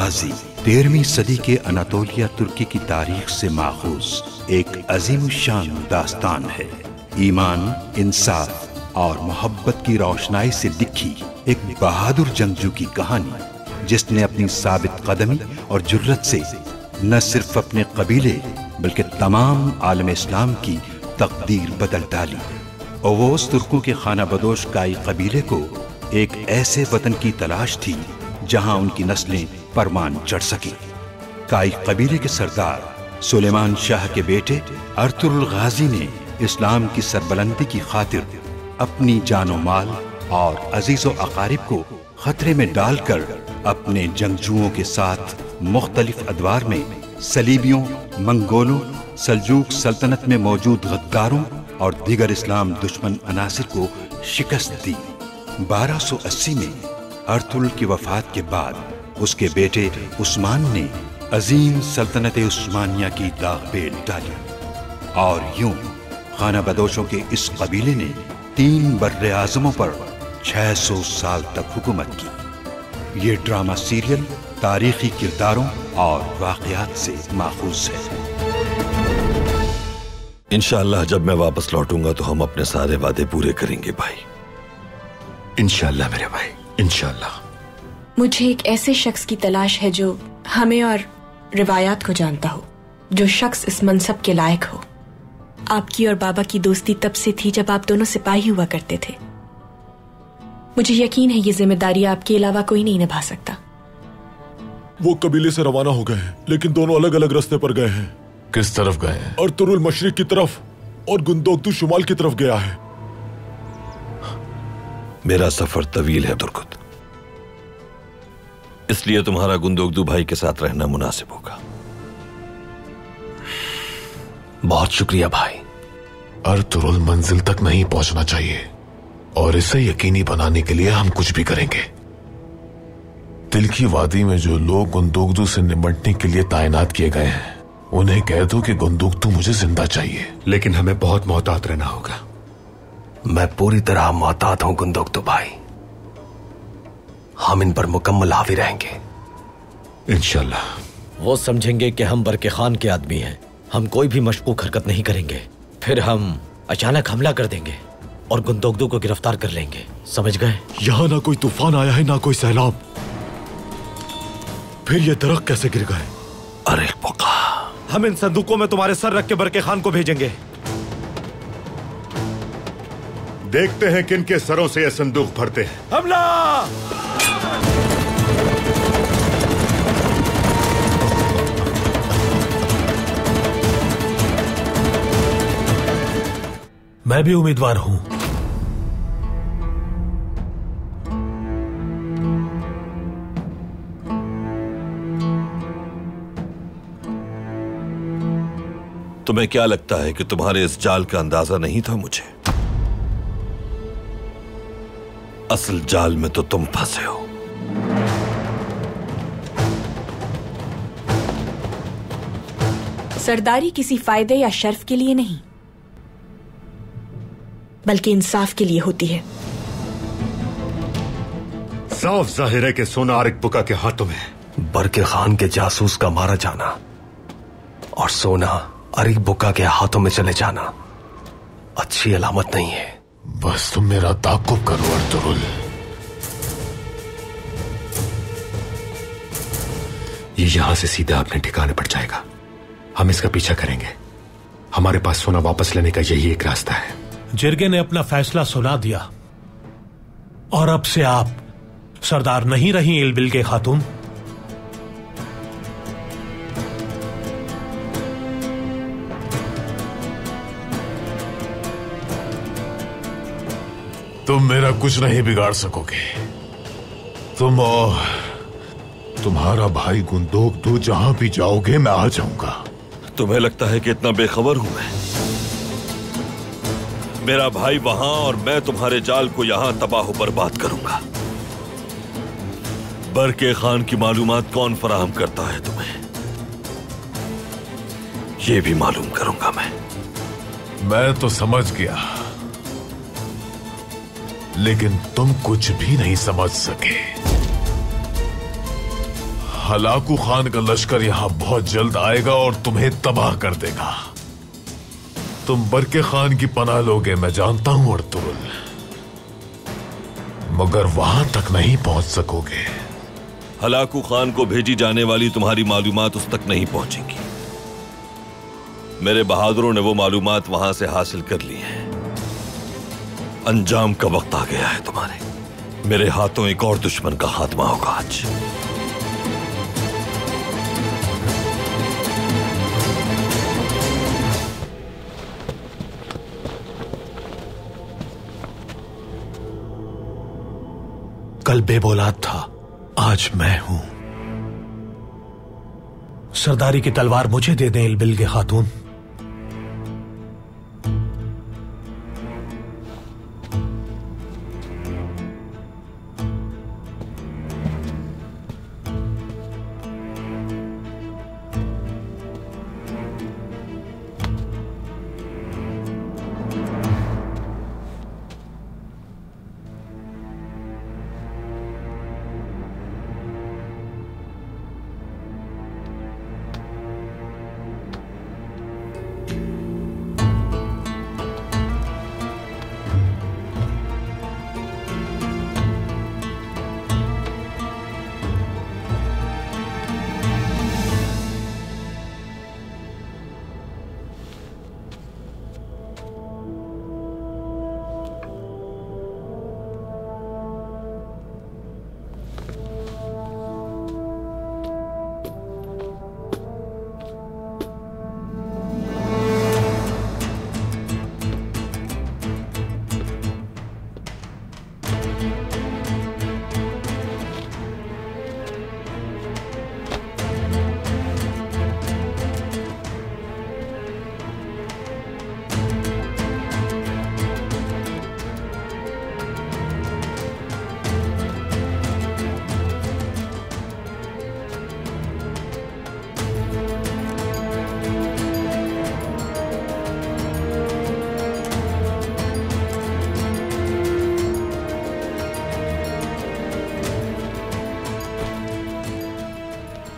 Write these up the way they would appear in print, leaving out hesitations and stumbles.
गाजी 13वीं सदी के अनातोलिया तुर्की की तारीख से माखूज एक अजीम शान दास्तान है। ईमान, इंसाफ और मोहब्बत की रोशनाई से लिखी एक बहादुर जंगजू की कहानी, जिसने अपनी साबित कदमी और जुर्रत से न सिर्फ अपने कबीले बल्कि तमाम आलम इस्लाम की तकदीर बदल डाली। ओवोस तुर्कों के खाना बदोश काई कबीले को एक ऐसे वतन की तलाश थी जहां उनकी नस्लें परमान चढ़ सकी। काई कबीले के सरदार सुलेमान शाह के बेटे अर्तुगरुल गाजी ने इस्लाम की सरबलंदी की खातिर अपनी जानो माल और अजीजो अकारिब को खतरे में डालकर अपने जंगजुओं के साथ मुख्तलिफ अदवार में सलीबियों, मंगोलों, सल्जूक सल्तनत में मौजूद गद्दारों और दीगर इस्लाम दुश्मन अनासिर को शिकस्त दी। 1280 में अर्तुगरुल की वफात के बाद उसके बेटे उस्मान ने अजीम सल्तनत उस्मानिया की दागबेल डाली और यूं खाना बदोशों के इस कबीले ने 3 बर्रे आज़मों पर 600 साल तक हुकूमत की। ये ड्रामा सीरियल तारीखी किरदारों और वाक़यात से माखूज है। इंशाअल्लाह जब मैं वापस लौटूंगा तो हम अपने सारे वादे पूरे करेंगे भाई। इंशाअल्लाह मेरे भाई, इंशाअल्लाह। मुझे एक ऐसे शख्स की तलाश है जो हमें और रिवायात को जानता हो, जो शख्स इस मनसब के लायक हो। आपकी और बाबा की दोस्ती तब से थी जब आप दोनों सिपाही हुआ करते थे। मुझे यकीन है ये जिम्मेदारी आपके अलावा कोई नहीं निभा सकता। वो कबीले से रवाना हो गए हैं, लेकिन दोनों अलग अलग रास्ते पर गए हैं। किस तरफ गए हैं? अर्तुगरुल मशरिक की तरफ और गुंदोगदू शुमाल की तरफ गया है। मेरा सफर तवील है तुर्कुत, इसलिए तुम्हारा गुंदोगदू भाई के साथ रहना मुनासिब होगा। बहुत शुक्रिया भाई। अर्तुगरुल मंजिल तक नहीं पहुंचना चाहिए और इसे यकीनी बनाने के लिए हम कुछ भी करेंगे। दिल की वादी में जो लोग गुंदोगदू से निपटने के लिए तैनात किए गए हैं, उन्हें कह दो कि गुंदोगदू मुझे जिंदा चाहिए। लेकिन हमें बहुत मोहतात रहना होगा। मैं पूरी तरह मोहतात हूं गुंदोगदू भाई। हम इन पर मुकम्मल हावी रहेंगे इंशाल्लाह। वो समझेंगे कि हम बरके खान के आदमी हैं। हम कोई भी मशकूक हरकत नहीं करेंगे, फिर हम अचानक हमला कर देंगे और गुंदोगदू को गिरफ्तार कर लेंगे। समझ गए? यहाँ ना कोई तूफान आया है ना कोई सैलाब, फिर ये दरख्त कैसे गिर गए? अरे पुका, हम इन संदूकों में तुम्हारे सर रख के बरके खान को भेजेंगे। देखते हैं किन के सरों से ये संदूक भरते हैं। हमला! मैं भी उम्मीदवार हूं। तुम्हें क्या लगता है कि तुम्हारे इस जाल का अंदाजा नहीं था मुझे? असल जाल में तो तुम फंसे हो। सरदारी किसी फायदे या शर्फ के लिए नहीं, बल्कि इंसाफ के लिए होती है। साफ जाहिर है कि सोना आरिक बुका के हाथों में। बरके खान के जासूस का मारा जाना और सोना आरिक बुका के हाथों में चले जाना अच्छी अलामत नहीं है। बस तुम मेरा ताक़ुब करो अर्तुगरुल। ये यहां से सीधा अपने ठिकाने पर जाएगा। हम इसका पीछा करेंगे। हमारे पास सोना वापस लेने का यही एक रास्ता है। जिरगे ने अपना फैसला सुना दिया और अब से आप सरदार नहीं रही इलबिल के खातून। तुम मेरा कुछ नहीं बिगाड़ सकोगे। तुम और तुम्हारा भाई गुंदोगदू जहां भी जाओगे मैं आ जाऊंगा। तुम्हें लगता है कि इतना बेखबर हूं मैं? मेरा भाई वहां और मैं तुम्हारे जाल को यहां तबाह बर्बाद करूंगा। बरके खान की मालूमात कौन फराहम करता है तुम्हें, ये भी मालूम करूंगा मैं तो समझ गया, लेकिन तुम कुछ भी नहीं समझ सके। हलाकू खान का लश्कर यहां बहुत जल्द आएगा और तुम्हें तबाह कर देगा। तुम बरके खान की पनाह लोगे, मैं जानता हूं अर्तुरुल, मगर वहां तक नहीं पहुंच सकोगे। हलाकू खान को भेजी जाने वाली तुम्हारी मालूमात उस तक नहीं पहुंचेगी। मेरे बहादुरों ने वो मालूमात वहां से हासिल कर ली हैं। अंजाम का वक्त आ गया है तुम्हारे। मेरे हाथों एक और दुश्मन का खात्मा होगा आज। कल बेबौलाद था, आज मैं हूं। सरदारी की तलवार मुझे दे दें इल्बिल के खातून।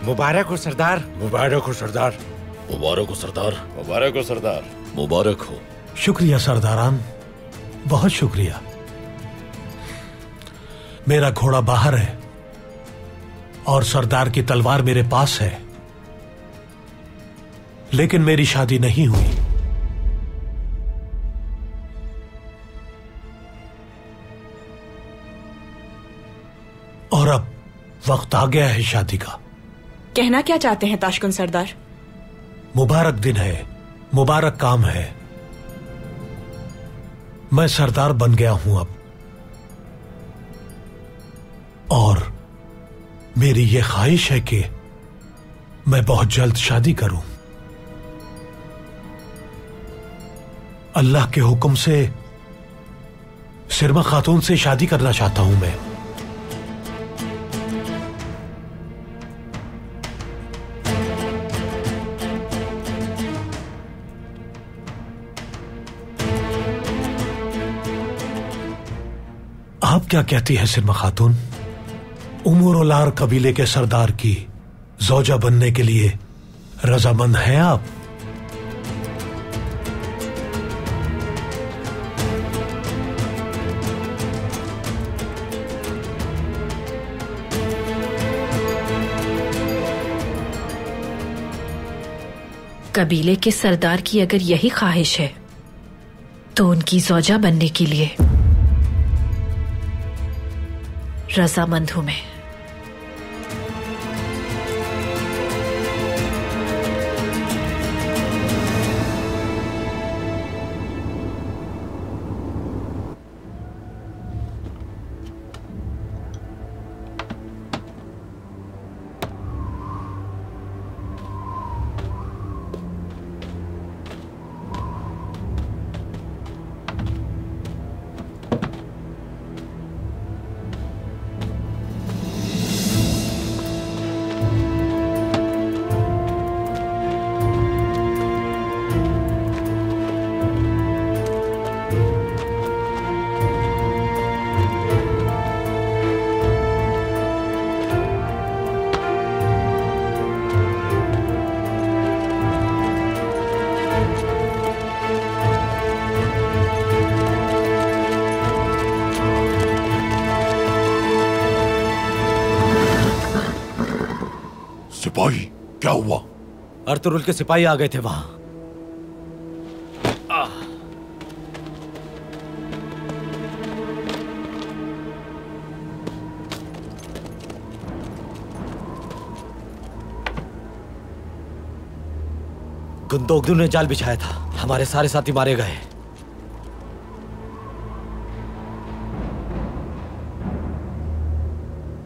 मुबारक हो सरदार। मुबारक हो सरदार। मुबारक हो सरदार। मुबारक हो सरदार। मुबारक हो। शुक्रिया सरदारान, बहुत शुक्रिया। मेरा घोड़ा बाहर है और सरदार की तलवार मेरे पास है, लेकिन मेरी शादी नहीं हुई। और अब वक्त आ गया है शादी का। कहना क्या चाहते हैं ताशकुन सरदार? मुबारक दिन है, मुबारक काम है। मैं सरदार बन गया हूं अब, और मेरी यह ख्वाहिश है कि मैं बहुत जल्द शादी करूं। अल्लाह के हुक्म से सिरमा खातून से शादी करना चाहता हूं मैं। आप क्या कहती है सिरमा खातून? उमर-उलार कबीले के सरदार की ज़ौजा बनने के लिए रजामंद हैं आप? कबीले के सरदार की अगर यही ख्वाहिश है तो उनकी ज़ौजा बनने के लिए रजामंद हूं मैं। क्या हुआ? अर्तुरुल के सिपाही आ गए थे वहां। गुंदोगदू ने जाल बिछाया था, हमारे सारे साथी मारे गए।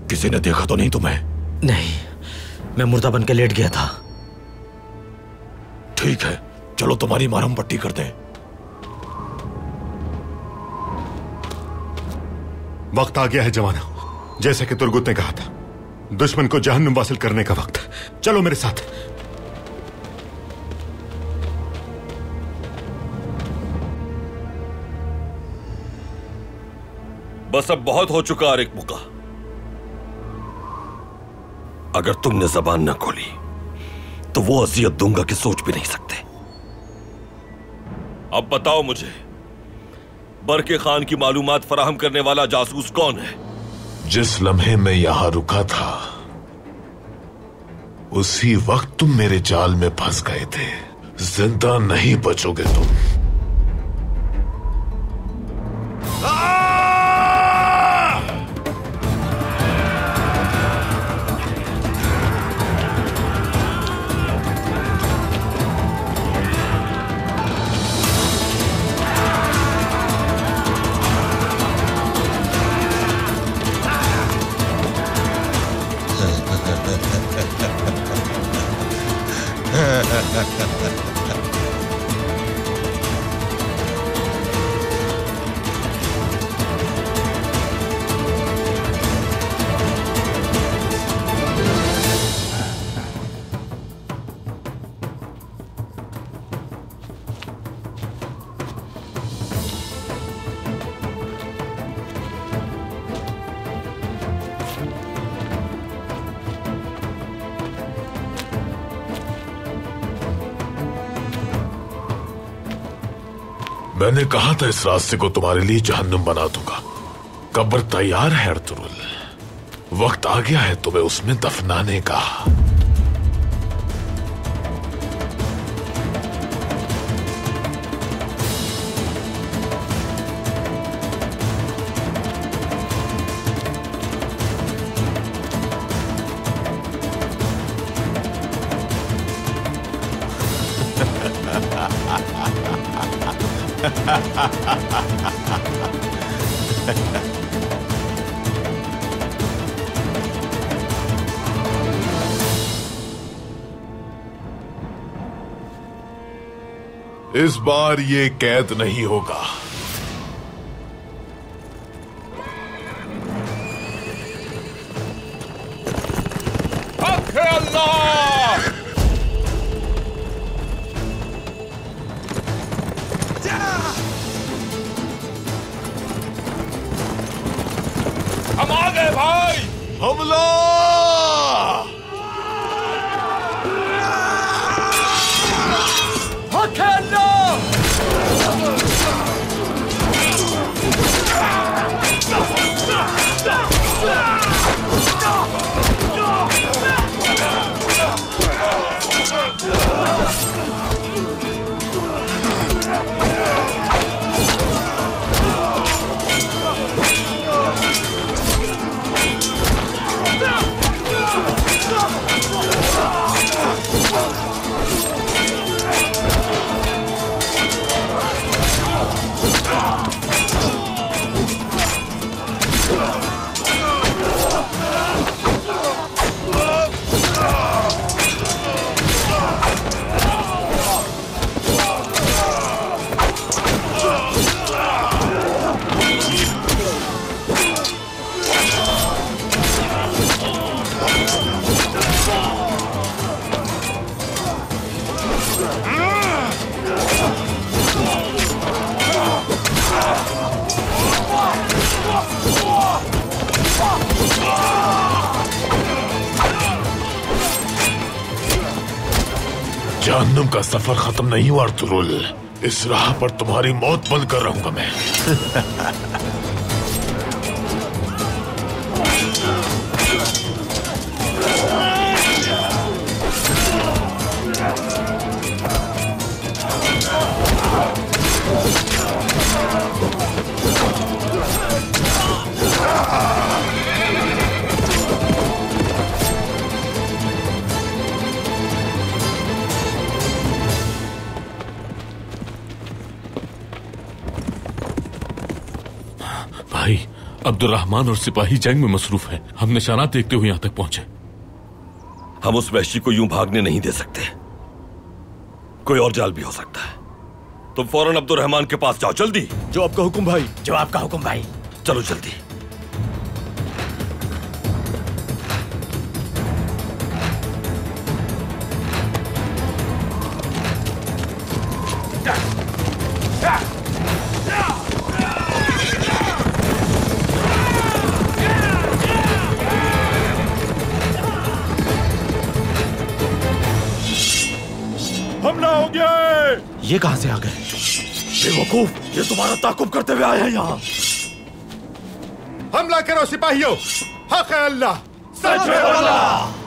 किसी ने देखा तो नहीं तुम्हें? नहीं, मैं मुर्दा बन के लेट गया था। ठीक है, चलो तुम्हारी मरहम पट्टी कर दें। वक्त आ गया है जवाना, जैसे कि तुर्गुत ने कहा था, दुश्मन को जहन्नुम वासिल करने का वक्त। चलो मेरे साथ। बस अब बहुत हो चुका आरिक मुका। अगर तुमने जबान न खोली तो वो अजियत दूंगा कि सोच भी नहीं सकते। अब बताओ मुझे, बरके खान की मालूमात फराहम करने वाला जासूस कौन है? जिस लम्हे में यहां रुका था उसी वक्त तुम मेरे जाल में फंस गए थे। जिंदा नहीं बचोगे तुम। मैंने कहा था इस रास्ते को तुम्हारे लिए जहन्नुम बना दूंगा। कब्र तैयार है अर्तुरुल, वक्त आ गया है तुम्हें उसमें दफनाने का। इस बार ये कैद नहीं होगा। हम आ गए भाई। हमला! जहन्नुम का सफर खत्म नहीं हुआ अर्तुरुल, इस राह पर तुम्हारी मौत बंद कर रहूंगा मैं। भाई, अब्दुर्रहमान और सिपाही जंग में मसरूफ हैं। हम निशानात देखते हुए यहाँ तक पहुंचे। हम उस वहशी को यूं भागने नहीं दे सकते। कोई और जाल भी हो सकता है। तुम फौरन अब्दुर्रहमान के पास जाओ, जल्दी। जो आपका हुक्म भाई। जो आपका हुक्म भाई। चलो जल्दी। हमला हो गया है। ये कहां से आ गए? बेवकूफ, ये तुम्हारा ताकुब करते हुए आए हैं यहाँ। हमला करो सिपाहियों, हक है अल्लाह, सच है अल्लाह।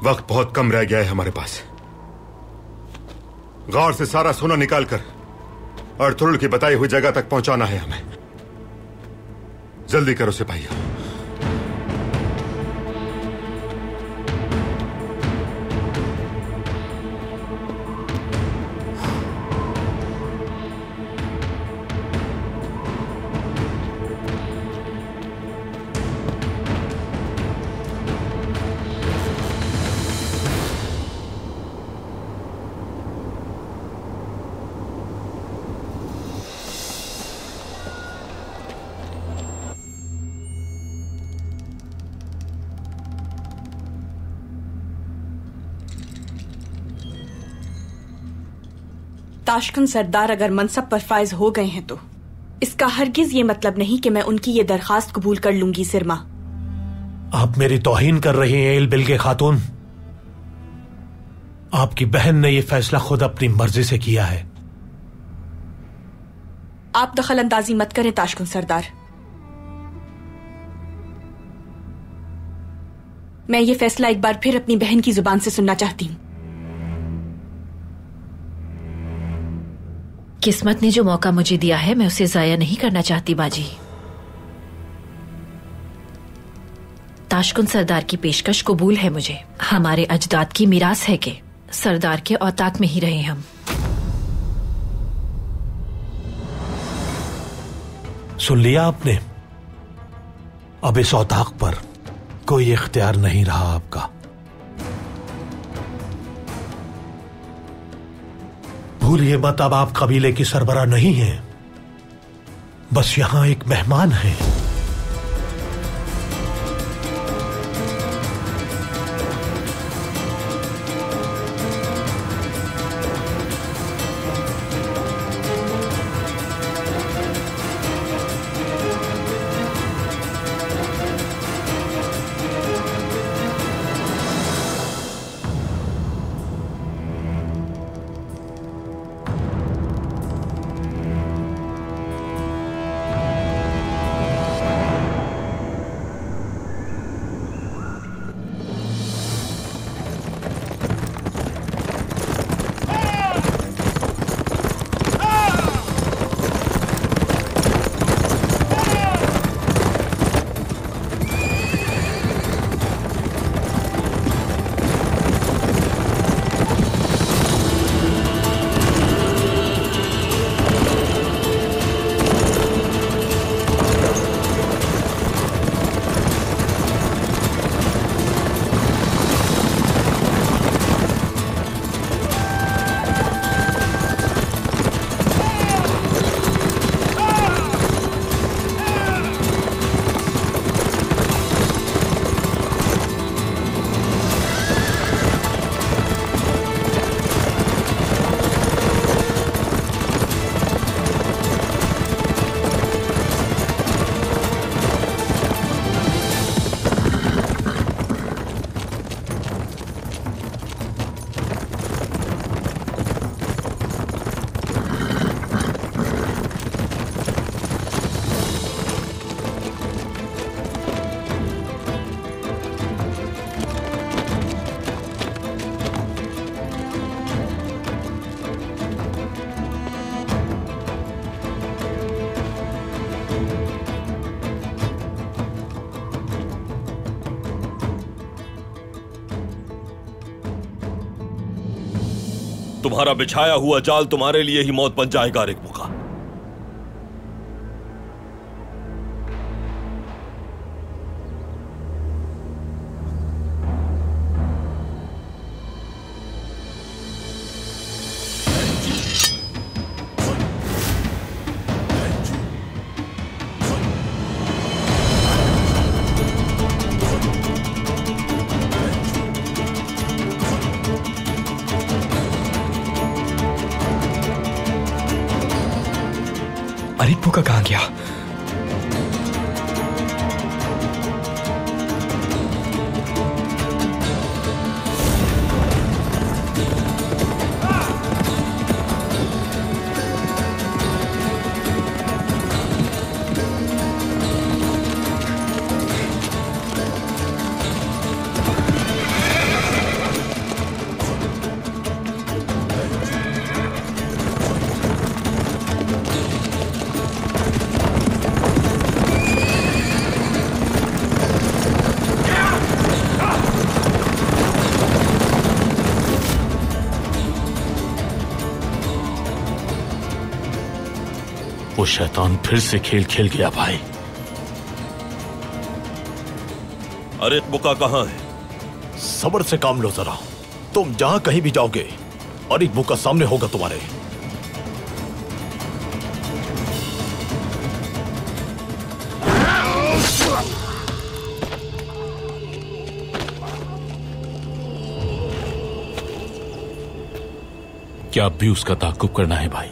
वक्त बहुत कम रह गया है हमारे पास। गौर से सारा सोना निकालकर अर्थुरुल की बताई हुई जगह तक पहुंचाना है हमें। जल्दी करो सिपाहियों। ताशकंद सरदार अगर मनसब पर फायज हो गए हैं तो इसका हरगिज ये मतलब नहीं कि मैं उनकी ये दरखास्त कबूल कर लूंगी। सिरमा, आप मेरी तौहीन कर रही हैं बिल्गे खातून। आपकी बहन ने यह फैसला खुद अपनी मर्जी से किया है। आप दखल अंदाजी मत करें ताशकंद सरदार। मैं ये फैसला एक बार फिर अपनी बहन की जुबान से सुनना चाहती हूं। किस्मत ने जो मौका मुझे दिया है मैं उसे जाया नहीं करना चाहती बाजी। ताशकंद सरदार की पेशकश कबूल है मुझे। हमारे अजदाद की मिरास है कि सरदार के औताक में ही रहे हम। सुन लिया आपने? अब इस औताक पर कोई इख्तियार नहीं रहा आपका। भूलिए मत, अब आप कबीले की सरबरा नहीं हैं, बस यहां एक मेहमान हैं। तुम्हारा बिछाया हुआ जाल तुम्हारे लिए ही मौत बन जाएगा अरिक बुका। अरिक बुका कहां गया? वो शैतान फिर से खेल खेल गया भाई। अरिक बुका कहां है? सब्र से काम लो जरा। तुम जहां कहीं भी जाओगे अरिक बुका सामने होगा तुम्हारे। क्या अब भी उसका ताक़ुब करना है भाई?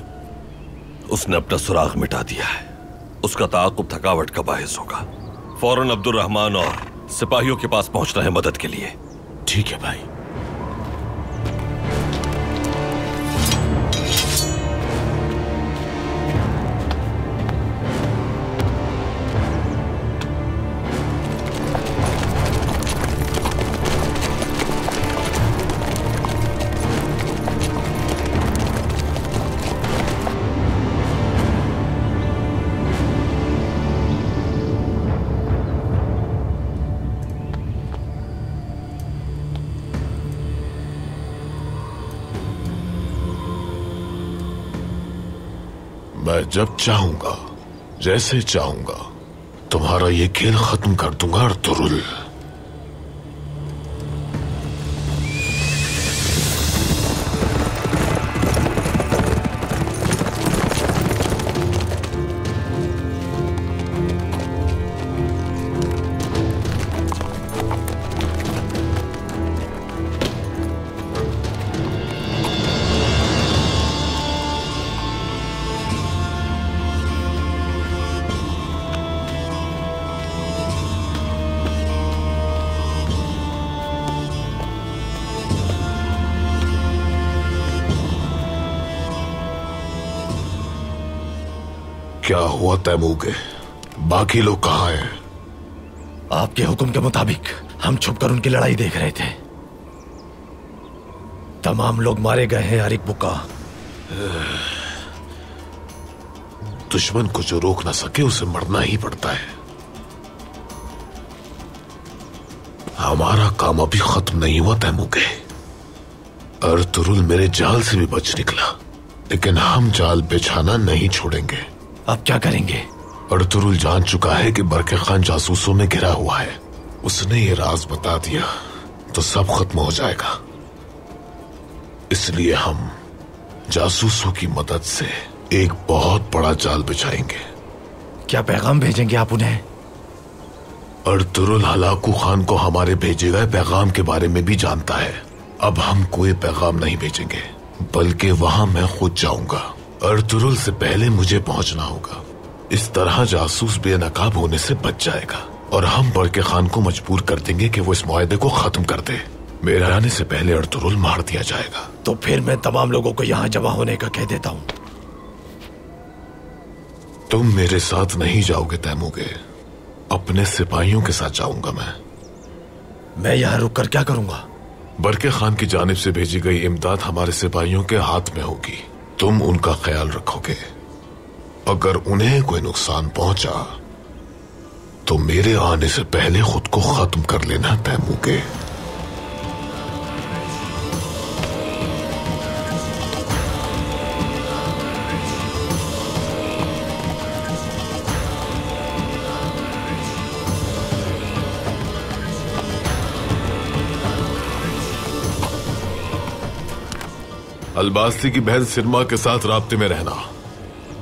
उसने अपना सुराग मिटा दिया है। उसका ताक़ुब थकावट का बाहिस होगा। फौरन अब्दुल रहमान और सिपाहियों के पास पहुंचना है मदद के लिए। ठीक है भाई। मैं जब चाहूंगा, जैसे चाहूंगा, तुम्हारा ये खेल खत्म कर दूंगा अर्तुरुल। क्या हुआ तैमूगे? बाकी लोग कहां हैं? आपके हुक्म के मुताबिक हम छुपकर उनकी लड़ाई देख रहे थे। तमाम लोग मारे गए हैं अरिक बुका। दुश्मन को जो रोक ना सके उसे मरना ही पड़ता है। हमारा काम अभी खत्म नहीं हुआ तैमूगे। अर्तुरुल मेरे जाल से भी बच निकला, लेकिन हम जाल बिछाना नहीं छोड़ेंगे। आप क्या करेंगे? अर्तुरुल जान चुका है कि बरके खान जासूसों में घिरा हुआ है। उसने ये राज बता दिया तो सब खत्म हो जाएगा। इसलिए हम जासूसों की मदद से एक बहुत बड़ा जाल बिछाएंगे। क्या पैगाम भेजेंगे आप उन्हें? अर्तुरुल हलाकू खान को हमारे भेजे गए पैगाम के बारे में भी जानता है। अब हम कोई पैगाम नहीं भेजेंगे, बल्कि वहां मैं खुद जाऊंगा। अर्तुरुल से पहले मुझे पहुंचना होगा। इस तरह जासूस बेनकाब होने से बच जाएगा और हम बरके खान को मजबूर कर देंगे कि वो इस मुआहदे को खत्म कर दे। मेरे आने से पहले अर्तुरुल मार दिया जाएगा। तो फिर मैं तमाम लोगों को यहाँ जमा होने का कह देता हूँ। तुम मेरे साथ नहीं जाओगे तैमूगे, अपने सिपाहियों के साथ जाऊंगा मैं यहाँ रुक कर क्या करूंगा? बरके खान की जानिब से भेजी गई इमदाद हमारे सिपाहियों के हाथ में होगी। तुम उनका ख्याल रखोगे। अगर उन्हें कोई नुकसान पहुंचा तो मेरे आने से पहले खुद को खत्म कर लेना तैमूगे। अलबास्ती की बहन सिरमा के साथ राब्ते में रहना,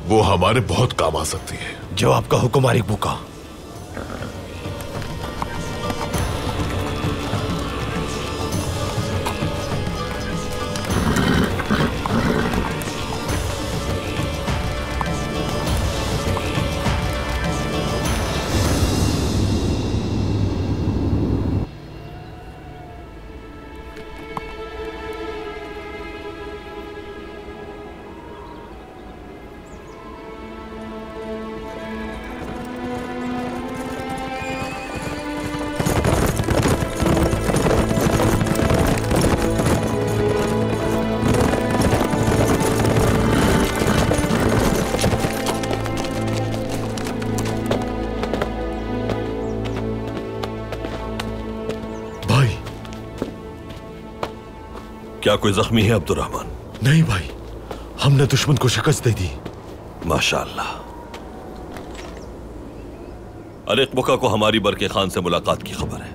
वो हमारे बहुत काम आ सकती है। जो आपका हुक्म आरिक बुका। क्या कोई जख्मी है अब्दुर्रहमान? नहीं भाई, हमने दुश्मन को शिकस्त दे दी। माशाअल्लाह। अरेक बुका को हमारी बरके खान से मुलाकात की खबर है।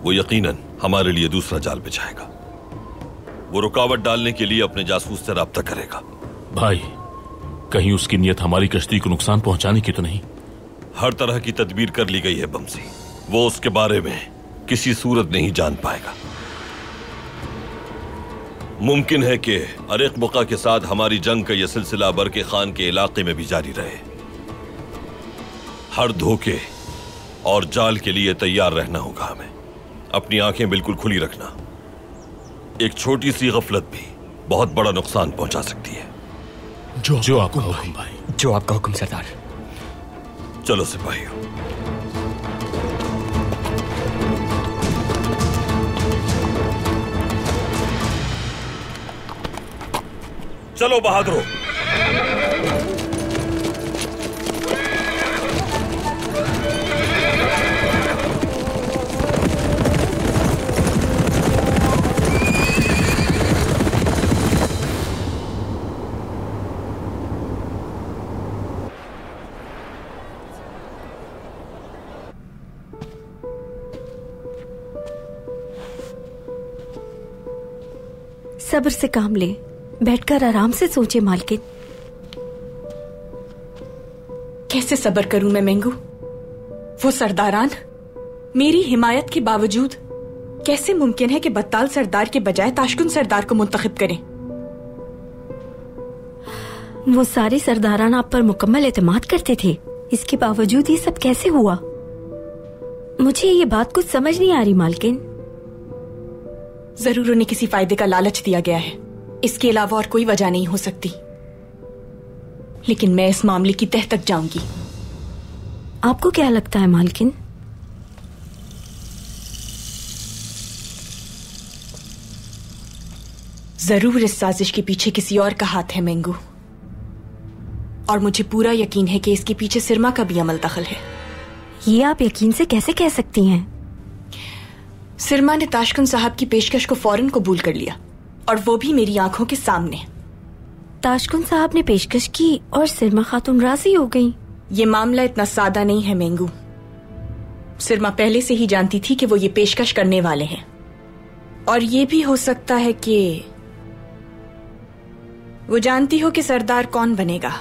वो यकीनन हमारे लिए दूसरा जाल बिछाएगा। वो रुकावट डालने के लिए अपने जासूस से राब्ता करेगा। भाई, कहीं उसकी नीयत हमारी कश्ती को नुकसान पहुंचाने की तो नहीं? हर तरह की तदबीर कर ली गई है बमसी। वो उसके बारे में किसी सूरत नहीं जान पाएगा। मुमकिन है कि अरेक बुका के साथ हमारी जंग का यह सिलसिला बरके खान के इलाके में भी जारी रहे। हर धोखे और जाल के लिए तैयार रहना होगा हमें। अपनी आंखें बिल्कुल खुली रखना। एक छोटी सी गफलत भी बहुत बड़ा नुकसान पहुंचा सकती है। जो आपका हुक्म भाई। जो आपका हुक्म सरदार। चलो सिपाहियों। चलो बहादुरों। सब्र से काम ले, बैठकर आराम से सोचे मालकिन। कैसे सब्र करूं मैं मेंगू? वो सरदारान मेरी हिमायत के बावजूद कैसे मुमकिन है कि बत्ताल सरदार के बजाय ताशकुन सरदार को मुंतखब करें? वो सारे सरदारान आप पर मुकम्मल एतमाद करते थे, इसके बावजूद ये सब कैसे हुआ? मुझे ये बात कुछ समझ नहीं आ रही मालकिन। जरूर उन्हें किसी फायदे का लालच दिया गया है, इसके अलावा और कोई वजह नहीं हो सकती। लेकिन मैं इस मामले की तह तक जाऊंगी। आपको क्या लगता है मालकिन? जरूर इस साजिश के पीछे किसी और का हाथ है मेंगू, और मुझे पूरा यकीन है कि इसके पीछे सिरमा का भी अमल दखल है। ये आप यकीन से कैसे कह सकती हैं? सिरमा ने ताशकुन साहब की पेशकश को फौरन कबूल कर लिया, और वो भी मेरी आंखों के सामने। ताशकुन साहब ने पेशकश की और सिरमा खातून राजी हो गई। ये मामला इतना सादा नहीं है मेंगू। सिरमा पहले से ही जानती थी कि वो ये पेशकश करने वाले हैं, और ये भी हो सकता है कि वो जानती हो कि सरदार कौन बनेगा।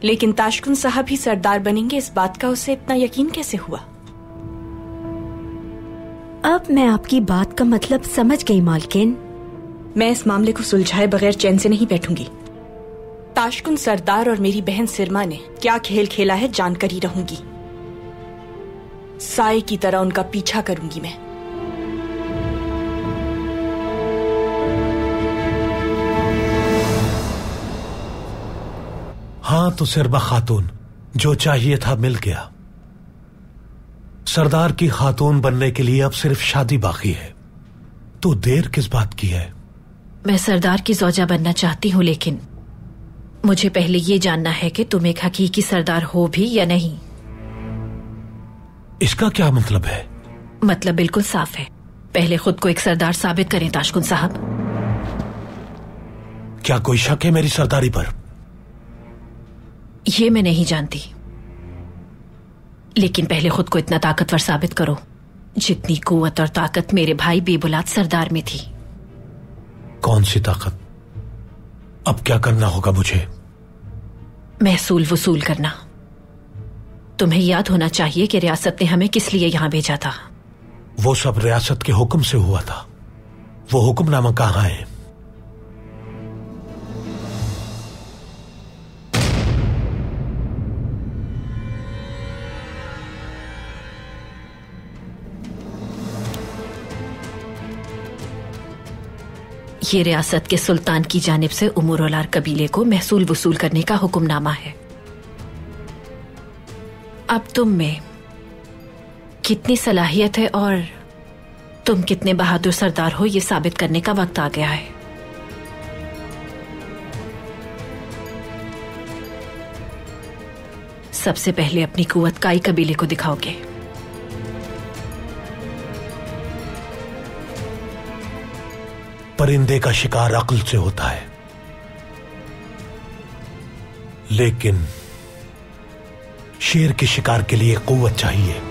लेकिन ताशकुन साहब ही सरदार बनेंगे, इस बात का उसे इतना यकीन कैसे हुआ? अब मैं आपकी बात का मतलब समझ गई मालकिन। मैं इस मामले को सुलझाए बगैर चैन से नहीं बैठूंगी। ताशकुन सरदार और मेरी बहन सिरमा ने क्या खेल खेला है जानकर ही रहूंगी। साए की तरह उनका पीछा करूंगी मैं। हाँ तो सिरमा खातून, जो चाहिए था मिल गया। सरदार की खातून बनने के लिए अब सिर्फ शादी बाकी है, तो देर किस बात की है? मैं सरदार की ज़ौजा बनना चाहती हूँ, लेकिन मुझे पहले ये जानना है कि तुम एक हकीकी सरदार हो भी या नहीं। इसका क्या मतलब है? मतलब बिल्कुल साफ है। पहले खुद को एक सरदार साबित करें ताशकुन साहब। क्या कोई शक है मेरी सरदारी पर? ये मैं नहीं जानती, लेकिन पहले खुद को इतना ताकतवर साबित करो जितनी कुव्वत और ताकत मेरे भाई बेबुलाद सरदार में थी। कौन सी ताकत? अब क्या करना होगा मुझे? महसूल वसूल करना। तुम्हें याद होना चाहिए कि रियासत ने हमें किस लिए यहां भेजा था। वो सब रियासत के हुक्म से हुआ था। वो हुक्मनामा कहाँ है? ये रियासत के सुल्तान की जानिब से उमर-उल-लार कबीले को महसूल वसूल करने का हुक्मनामा है। अब तुम में कितनी सलाहियत है और तुम कितने बहादुर सरदार हो, ये साबित करने का वक्त आ गया है। सबसे पहले अपनी कुव्वत काई कबीले को दिखाओगे। परिंदे का शिकार अक्ल से होता है, लेकिन शेर के शिकार के लिए कुव्वत चाहिए।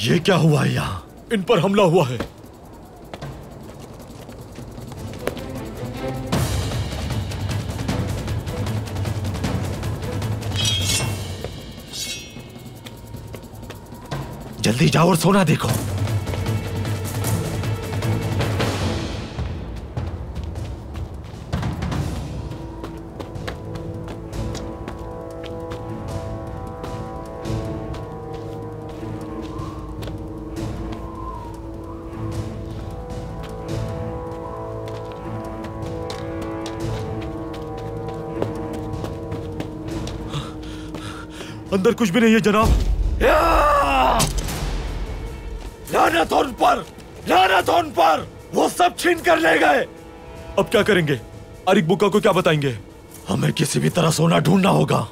ये क्या हुआ है यहाँ? इन पर हमला हुआ है। जल्दी जाओ और सोना देखो। अंदर कुछ भी नहीं है जनाब। लानत उन पर, लानत उन पर, वो सब छीन कर ले गए। अब क्या करेंगे? आरिक बुका को क्या बताएंगे? हमें किसी भी तरह सोना ढूंढना होगा।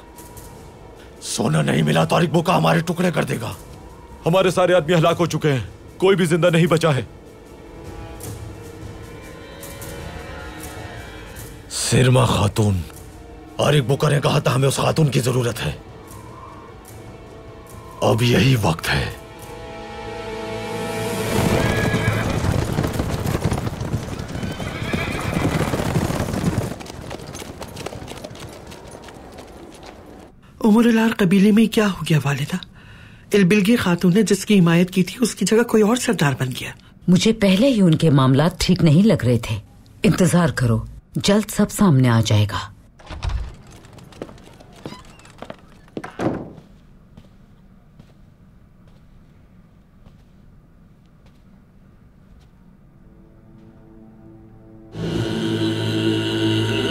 सोना नहीं मिला तो आरिक बुका हमारे टुकड़े कर देगा। हमारे सारे आदमी हलाक हो चुके हैं, कोई भी जिंदा नहीं बचा है। सिरमा खातून, आरिक बुका ने कहा था हमें उस खातून की जरूरत है। अब यही वक्त है। उमर-उल-लार कबीले में क्या हो गया वालिदा? इलबिलगी खातून ने जिसकी हिमायत की थी उसकी जगह कोई और सरदार बन गया। मुझे पहले ही उनके मामलात ठीक नहीं लग रहे थे। इंतजार करो, जल्द सब सामने आ जाएगा।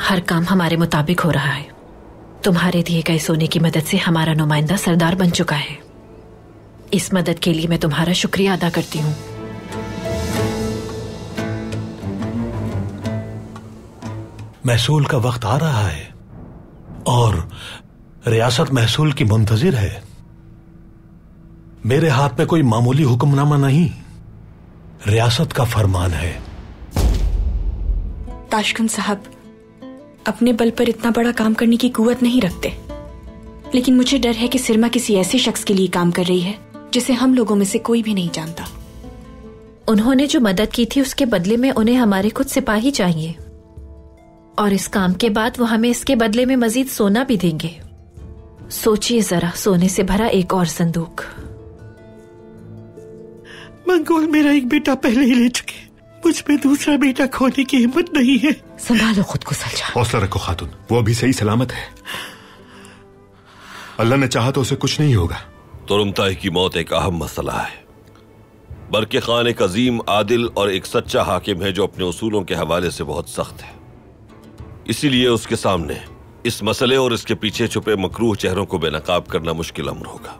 हर काम हमारे मुताबिक हो रहा है। तुम्हारे दिए गए सोने की मदद से हमारा नुमाइंदा सरदार बन चुका है। इस मदद के लिए मैं तुम्हारा शुक्रिया अदा करती हूँ। महसूल का वक्त आ रहा है और रियासत महसूल की मुंतजिर है। मेरे हाथ में कोई मामूली हुक्मनामा नहीं, रियासत का फरमान है। ताशकुन साहब अपने बल पर इतना बड़ा काम करने की कुव्वत नहीं रखते, लेकिन मुझे डर है कि सिरमा किसी ऐसे शख्स के लिए काम कर रही है जिसे हम लोगों में से कोई भी नहीं जानता। उन्होंने जो मदद की थी उसके बदले में उन्हें हमारे कुछ सिपाही चाहिए, और इस काम के बाद वो हमें इसके बदले में मजीद सोना भी देंगे। सोचिए जरा, सोने से भरा एक और संदूक। मंगोल मेरा एक बेटा पहले ही ले चुके, मुझ पे दूसरा बेटा खोने की हिम्मत नहीं है। संभालो खुद को सलजा। हौसला रखो खातून, वो अभी सही सलामत है। अल्लाह ने चाहा तो उसे कुछ नहीं होगा। तुरुमताई की मौत एक अहम मसला है। बरके खान एक अजीम, आदिल और एक सच्चा हाकिम है जो अपने उसूलों के हवाले से बहुत सख्त है। इसीलिए उसके सामने इस मसले और इसके पीछे छुपे मकरूह चेहरों को बेनकाब करना मुश्किल अमर होगा।